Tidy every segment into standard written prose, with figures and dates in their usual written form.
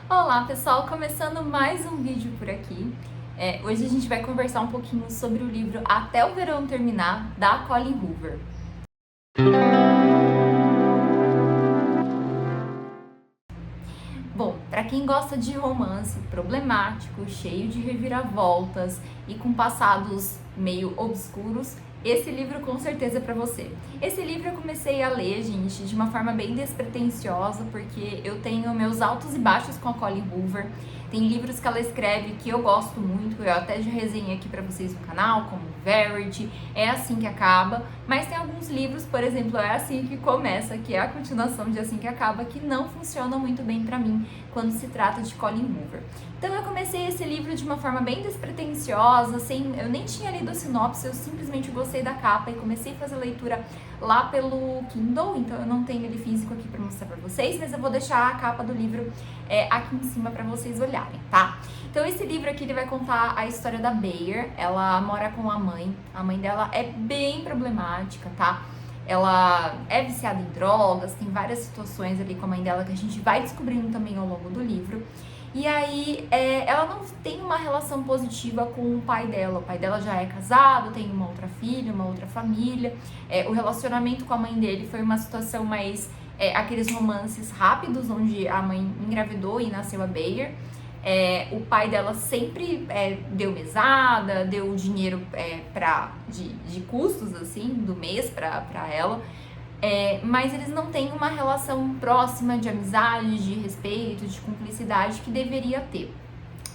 Olá pessoal, começando mais um vídeo por aqui. Hoje a gente vai conversar um pouquinho sobre o livro Até o Verão Terminar, da Colleen Hoover. Bom, para quem gosta de romance problemático, cheio de reviravoltas e com passados meio obscuros, esse livro com certeza é para você. Esse livro eu comecei a ler, gente, de uma forma bem despretensiosa, porque eu tenho meus altos e baixos com a Colleen Hoover. Tem livros que ela escreve que eu gosto muito, eu até já resenhei aqui para vocês no canal, como Verity, É Assim Que Acaba, mas tem alguns livros, por exemplo, É Assim Que Começa, que é a continuação de Assim Que Acaba, que não funcionam muito bem para mim quando se trata de Colleen Hoover. Então eu comecei esse livro de uma forma bem despretensiosa, eu nem tinha lido a sinopse, eu simplesmente gostei da capa e comecei a fazer a leitura lá pelo Kindle, então eu não tenho ele físico aqui para mostrar para vocês, mas eu vou deixar a capa do livro aqui em cima para vocês olharem, tá? Então esse livro aqui ele vai contar a história da Bayer. Ela mora com a mãe dela é bem problemática, tá? Ela é viciada em drogas, tem várias situações ali com a mãe dela que a gente vai descobrindo também ao longo do livro. E aí, ela não tem uma relação positiva com o pai dela. O pai dela já é casado, tem uma outra filha, uma outra família. O relacionamento com a mãe dele foi uma situação mais... aqueles romances rápidos, onde a mãe engravidou e nasceu a Bayer. O pai dela sempre deu mesada, deu dinheiro de custos, assim, do mês pra ela. Mas eles não têm uma relação próxima de amizade, de respeito, de cumplicidade que deveria ter.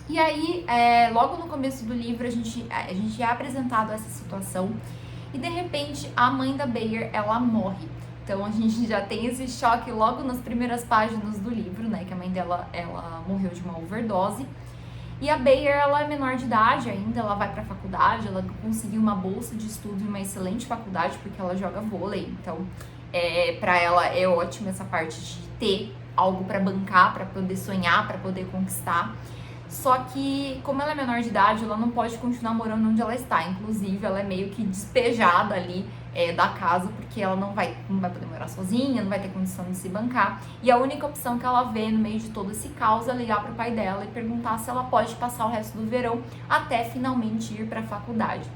E aí, logo no começo do livro, a gente é apresentado essa situação e de repente a mãe da Bayer, ela morre. Então a gente já tem esse choque logo nas primeiras páginas do livro, né, que a mãe dela, ela morreu de uma overdose. E a Bayer, ela é menor de idade ainda, ela vai pra faculdade, ela conseguiu uma bolsa de estudo em uma excelente faculdade, porque ela joga vôlei, então pra ela é ótimo essa parte de ter algo pra bancar, pra poder sonhar, pra poder conquistar. Só que, como ela é menor de idade, ela não pode continuar morando onde ela está. Inclusive, ela é meio que despejada ali da casa, porque ela não vai poder morar sozinha, não vai ter condição de se bancar. E a única opção que ela vê no meio de todo esse caos é ligar pro pai dela e perguntar se ela pode passar o resto do verão até finalmente ir pra faculdade.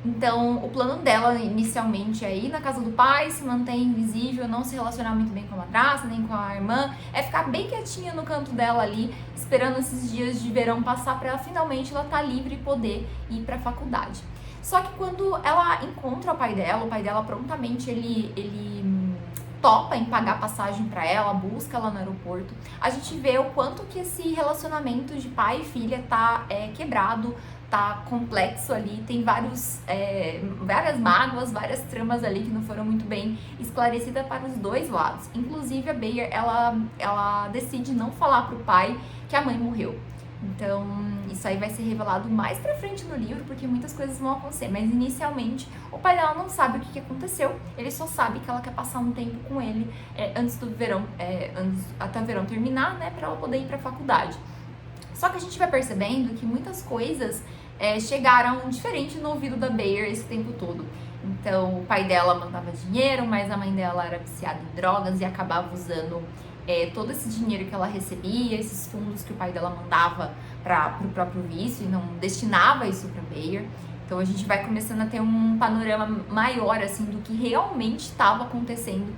Então, o plano dela inicialmente é ir na casa do pai, se manter invisível, não se relacionar muito bem com a madrasta, nem com a irmã, ficar bem quietinha no canto dela ali, esperando esses dias de verão passar para ela finalmente ela tá livre e poder ir para a faculdade. Só que quando ela encontra o pai dela prontamente ele topa em pagar passagem para ela, busca ela no aeroporto. A gente vê o quanto que esse relacionamento de pai e filha tá quebrado, tá complexo ali, tem várias mágoas, várias tramas ali que não foram muito bem esclarecidas para os dois lados. Inclusive a Bayer, ela decide não falar pro pai que a mãe morreu. Então, isso aí vai ser revelado mais pra frente no livro, porque muitas coisas vão acontecer. Mas, inicialmente, o pai dela não sabe o que aconteceu. Ele só sabe que ela quer passar um tempo com ele antes do verão, até o verão terminar, né? Pra ela poder ir pra faculdade. Só que a gente vai percebendo que muitas coisas chegaram diferente no ouvido da Bayer esse tempo todo. Então, o pai dela mandava dinheiro, mas a mãe dela era viciada em drogas e acabava usando todo esse dinheiro que ela recebia, esses fundos que o pai dela mandava para o próprio vício e não destinava isso para Bayer. Então a gente vai começando a ter um panorama maior assim do que realmente estava acontecendo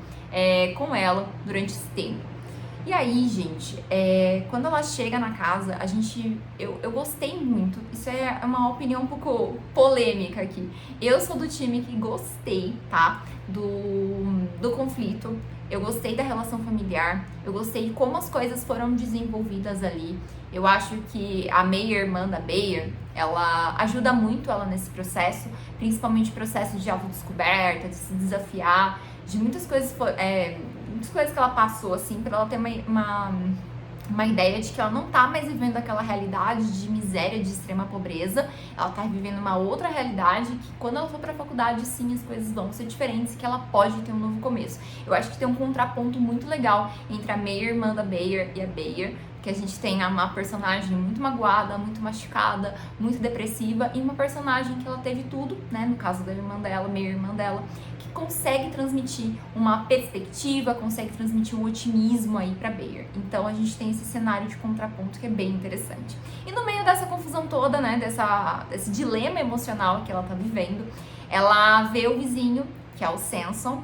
com ela durante esse tempo. E aí, gente, quando ela chega na casa, eu gostei muito. Isso é uma opinião um pouco polêmica aqui. Eu sou do time que gostei, tá? Do conflito. Eu gostei da relação familiar. Eu gostei de como as coisas foram desenvolvidas ali. Eu acho que a meia-irmã da Bayer, ela ajuda muito ela nesse processo, principalmente o processo de autodescoberta, de se desafiar, de muitas coisas que ela passou, assim, pra ela ter uma ideia de que ela não tá mais vivendo aquela realidade de miséria, de extrema pobreza. Ela tá vivendo uma outra realidade que quando ela for pra faculdade, sim, as coisas vão ser diferentes e que ela pode ter um novo começo. Eu acho que tem um contraponto muito legal entre a meia-irmã da Bayer e a Bayer, que a gente tem uma personagem muito magoada, muito machucada, muito depressiva, e uma personagem que ela teve tudo, né, no caso da irmã dela, meia-irmã dela, que consegue transmitir uma perspectiva, consegue transmitir um otimismo aí pra Bayer. Então a gente tem esse cenário de contraponto que é bem interessante. E no meio dessa confusão toda, né, desse dilema emocional que ela tá vivendo, ela vê o vizinho, que é o Samson,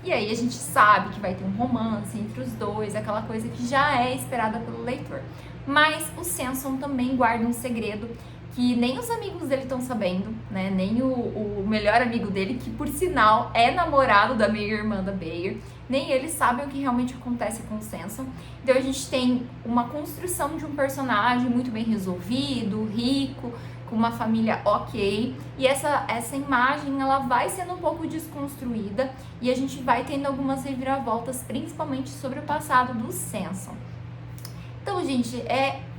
e aí a gente sabe que vai ter um romance entre os dois, aquela coisa que já é esperada pelo leitor. Mas o Samson também guarda um segredo que nem os amigos dele estão sabendo, né? Nem o melhor amigo dele, que por sinal é namorado da meia-irmã da Bayer, nem eles sabem o que realmente acontece com o Samson. Então a gente tem uma construção de um personagem muito bem resolvido, rico, com uma família ok, e essa imagem ela vai sendo um pouco desconstruída e a gente vai tendo algumas reviravoltas, principalmente sobre o passado do Samson. Então, gente,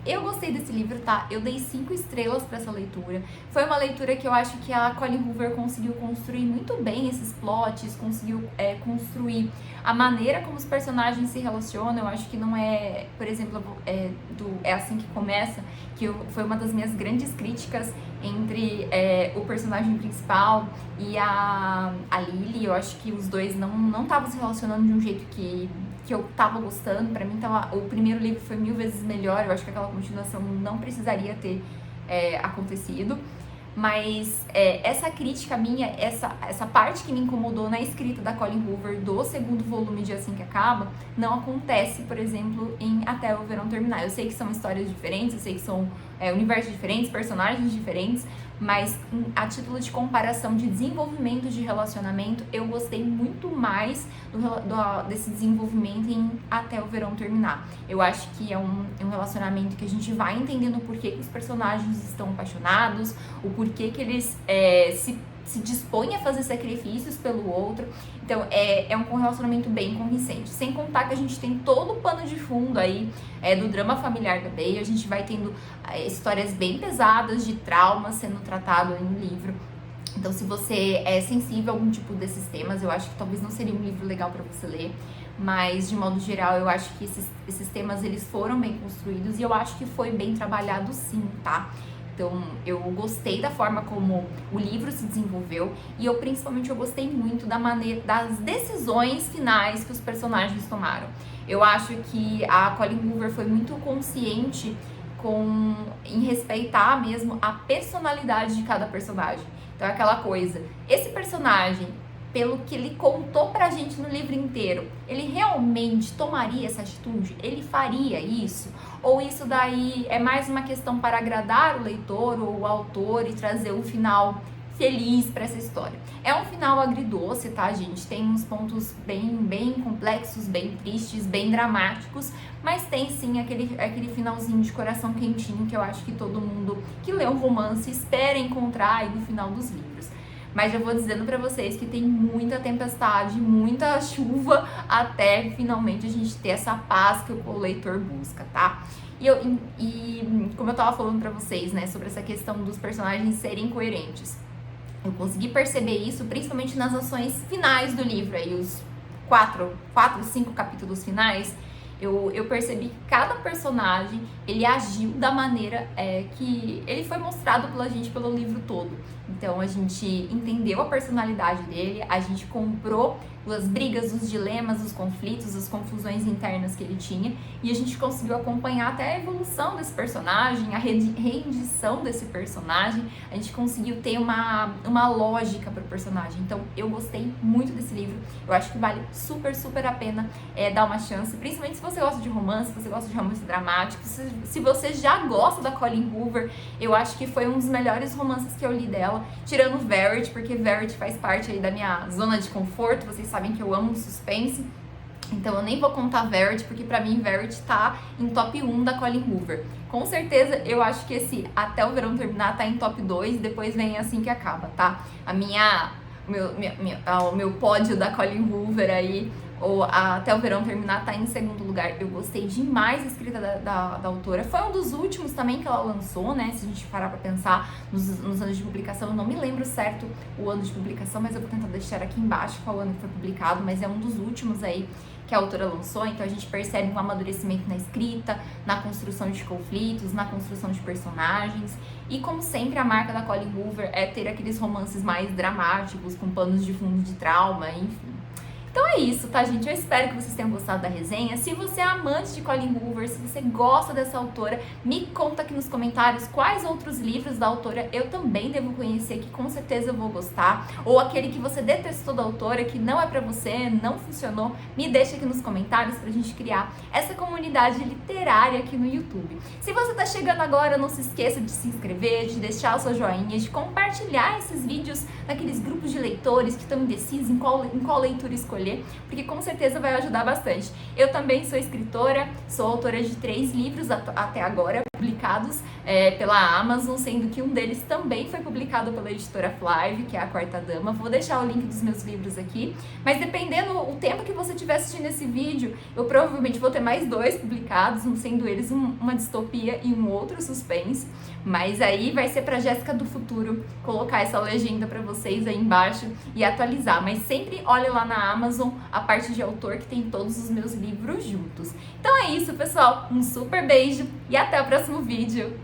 eu gostei desse livro, tá? Eu dei 5 estrelas pra essa leitura. Foi uma leitura que eu acho que a Colleen Hoover conseguiu construir muito bem esses plots, conseguiu construir a maneira como os personagens se relacionam. Eu acho que não é, por exemplo, É Assim Que Começa, que foi uma das minhas grandes críticas entre o personagem principal e a Lily. Eu acho que os dois não estavam se relacionando de um jeito que eu tava gostando. Pra mim, o primeiro livro foi 1000 vezes melhor. Eu acho que aquela continuação não precisaria ter acontecido. Mas essa crítica minha, essa parte que me incomodou na escrita da Colleen Hoover do segundo volume de Assim Que Acaba, não acontece, por exemplo, em Até o Verão Terminar. Eu sei que são histórias diferentes, eu sei que são universos diferentes, personagens diferentes, mas a título de comparação de desenvolvimento de relacionamento, eu gostei muito mais desse desenvolvimento em Até o Verão Terminar. Eu acho que é um relacionamento que a gente vai entendendo o porquê que os personagens estão apaixonados, o porquê que eles se dispõem a fazer sacrifícios pelo outro. Então é um relacionamento bem convincente. Sem contar que a gente tem todo o pano de fundo aí do drama familiar da Bayer. A gente vai tendo histórias bem pesadas de traumas sendo tratado aí no livro. Então, se você é sensível a algum tipo desses temas, eu acho que talvez não seria um livro legal para você ler. Mas, de modo geral, eu acho que esses temas eles foram bem construídos e eu acho que foi bem trabalhado sim, tá? Então, eu gostei da forma como o livro se desenvolveu e principalmente eu gostei muito das decisões finais que os personagens tomaram. Eu acho que a Colleen Hoover foi muito consciente em respeitar mesmo a personalidade de cada personagem. Então, é aquela coisa, esse personagem, pelo que ele contou pra gente no livro inteiro, ele realmente tomaria essa atitude? Ele faria isso? Ou isso daí é mais uma questão para agradar o leitor ou o autor e trazer um final feliz para essa história? É um final agridoce, tá, gente? Tem uns pontos bem complexos, bem tristes, bem dramáticos, mas tem sim aquele finalzinho de coração quentinho que eu acho que todo mundo que lê um romance espera encontrar aí no final dos livros. Mas já vou dizendo pra vocês que tem muita tempestade, muita chuva, até finalmente a gente ter essa paz que o leitor busca, tá? E como eu tava falando pra vocês, né, sobre essa questão dos personagens serem coerentes, eu consegui perceber isso principalmente nas ações finais do livro, aí os 5 capítulos finais. Eu percebi que cada personagem, ele agiu da maneira que ele foi mostrado pela gente pelo livro todo. Então, a gente entendeu a personalidade dele, a gente comprou as brigas, os dilemas, os conflitos, as confusões internas que ele tinha, e a gente conseguiu acompanhar até a evolução desse personagem, a rendição desse personagem. A gente conseguiu ter uma lógica para o personagem. Então, eu gostei muito desse livro. Eu acho que vale super a pena dar uma chance, principalmente se você gosta de romance, se você gosta de romance dramático, se você já gosta da Colleen Hoover. Eu acho que foi um dos melhores romances que eu li dela, tirando Verity, porque Verity faz parte aí da minha zona de conforto. Vocês sabem que eu amo suspense, então eu nem vou contar Verity, porque pra mim Verity tá em top 1 da Colleen Hoover. Com certeza, eu acho que esse Até o Verão Terminar tá em top 2, depois vem Assim Que Acaba, tá? O meu pódio da Colleen Hoover aí ou Até o Verão Terminar tá em segundo lugar. Eu gostei demais da escrita da autora. Foi um dos últimos também que ela lançou, né? Se a gente parar pra pensar nos anos de publicação, eu não me lembro certo o ano de publicação, mas eu vou tentar deixar aqui embaixo qual ano que foi publicado, mas é um dos últimos aí que a autora lançou, então a gente percebe um amadurecimento na escrita, na construção de conflitos, na construção de personagens, e como sempre a marca da Colleen Hoover é ter aqueles romances mais dramáticos, com panos de fundo de trauma, enfim. Então é isso, tá, gente? Eu espero que vocês tenham gostado da resenha. Se você é amante de Colleen Hoover, se você gosta dessa autora, me conta aqui nos comentários quais outros livros da autora eu também devo conhecer, que com certeza eu vou gostar. Ou aquele que você detestou da autora, que não é pra você, não funcionou, me deixa aqui nos comentários pra gente criar essa comunidade literária aqui no YouTube. Se você tá chegando agora, não se esqueça de se inscrever, de deixar o seu joinha, de compartilhar esses vídeos naqueles grupos de leitores que estão indecisos em qual leitura escolher, porque com certeza vai ajudar bastante. Eu também sou escritora, sou autora de 3 livros até agora publicados pela Amazon, sendo que um deles também foi publicado pela editora Flive, que é a Quarta Dama. Vou deixar o link dos meus livros aqui, mas dependendo o tempo que você estiver assistindo esse vídeo, eu provavelmente vou ter mais 2 publicados, sendo eles uma distopia e um outro suspense, mas aí vai ser pra Jéssica do Futuro colocar essa legenda pra vocês aí embaixo e atualizar, mas sempre olhe lá na Amazon a parte de autor, que tem todos os meus livros juntos. Então é isso, pessoal, um super beijo e até o próximo vídeo!